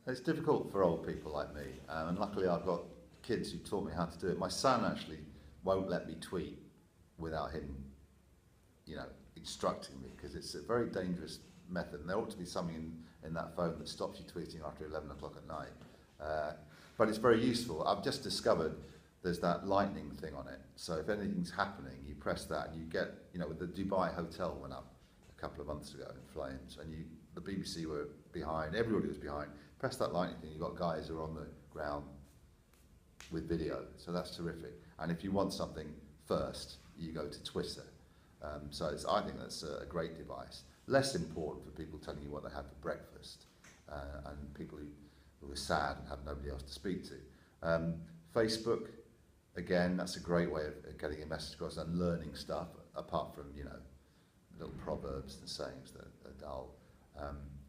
It's difficult for old people like me, and luckily I've got kids who taught me how to do it. My son actually won't let me tweet without him, instructing me, because it's a very dangerous method, and there ought to be something in that phone that stops you tweeting after 11 o'clock at night. But it's very useful. I've just discovered there's that lightning thing on it. So if anything's happening, you press that and you get, with the Dubai hotel went up a couple of months ago in flames, and the BBC were behind, everybody was behind. Press that lightning thing, you've got guys who are on the ground with video, so that's terrific. And if you want something first, you go to Twitter. I think that's a great device. Less important for people telling you what they had for breakfast, and people who are sad and have nobody else to speak to. Facebook, again, that's a great way of getting a message across and learning stuff, apart from, little proverbs and sayings that are dull.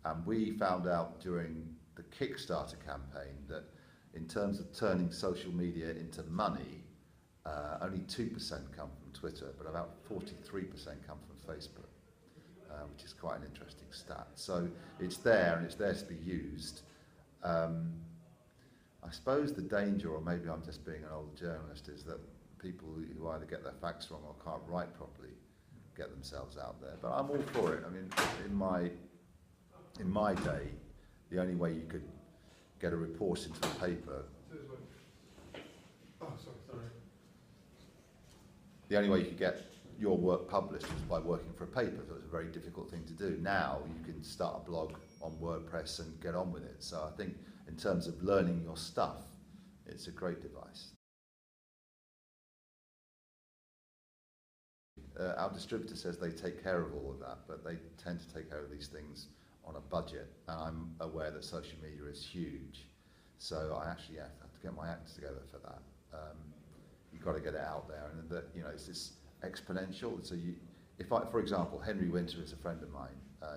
And we found out during the Kickstarter campaign that in terms of turning social media into money, only 2% come from Twitter, but about 43% come from Facebook, which is quite an interesting stat. So it's there, and it's there to be used. I suppose the danger, or maybe I'm just being an old journalist, is that people who either get their facts wrong or can't write properly get themselves out there. But I'm all for it. I mean, in my day, the only way you could get a report into the paper. The only way you could get your work published was by working for a paper, so it was a very difficult thing to do. Now you can start a blog on WordPress and get on with it. So I think in terms of learning your stuff, it's a great device. Our distributor says they take care of all of that, but they tend to take care of these things on a budget, and I'm aware that social media is huge. So I actually have to get my act together for that. You've got to get it out there, and it's this exponential. So for example, Henry Winter is a friend of mine.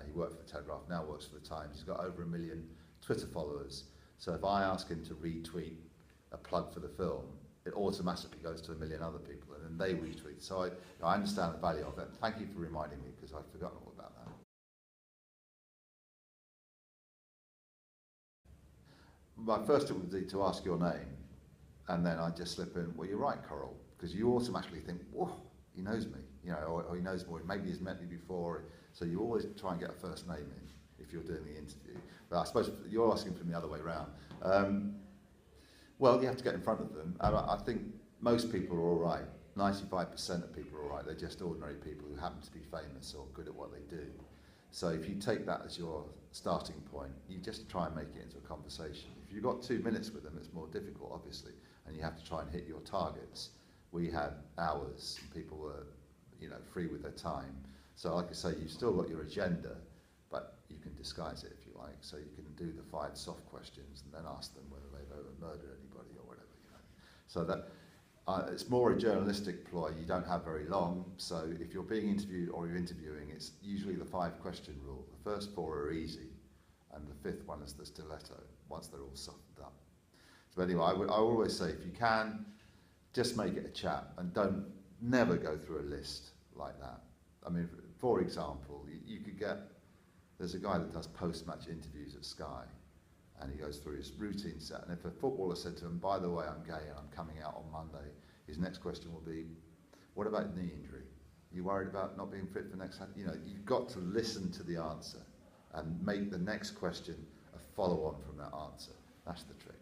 He worked for the Telegraph, now works for the Times. He's got over 1 million Twitter followers. So if I ask him to retweet a plug for the film, it automatically goes to 1 million other people, and then they retweet. So I understand the value of it. Thank you for reminding me, because I'd forgotten all about that. My first tip would be to ask your name, and then I just slip in, well, you're right, Coral, because you automatically think, whoa, he knows me, or he knows more, maybe he's met me before. So you always try and get a first name in if you're doing the interview. But I suppose you're asking from the other way around. Well, you have to get in front of them. I think most people are all right. 95% of people are all right. They're just ordinary people who happen to be famous or good at what they do. So if you take that as your starting point, you just try and make it into a conversation. If you've got 2 minutes with them, it's more difficult, obviously, and you have to try and hit your targets. We had hours, and people were, free with their time. So like I say, you've still got your agenda, but you can disguise it if you like. So you can do the 5 soft questions and then ask them whether they've ever murdered anybody or whatever, So that it's more a journalistic ploy. You don't have very long. So if you're being interviewed or you're interviewing, it's usually the 5-question rule. The first 4 are easy, and the 5th one is the stiletto, once they're all softened up. So anyway, I always say, if you can, just make it a chat, and never go through a list like that. I mean, for example, you could there's a guy that does post-match interviews at Sky, and he goes through his routine set, and if a footballer said to him, by the way, I'm gay and I'm coming out on Monday, his next question will be, what about knee injury? Are you worried about not being fit for next time? You've got to listen to the answer and make the next question a follow-on from that answer. That's the trick.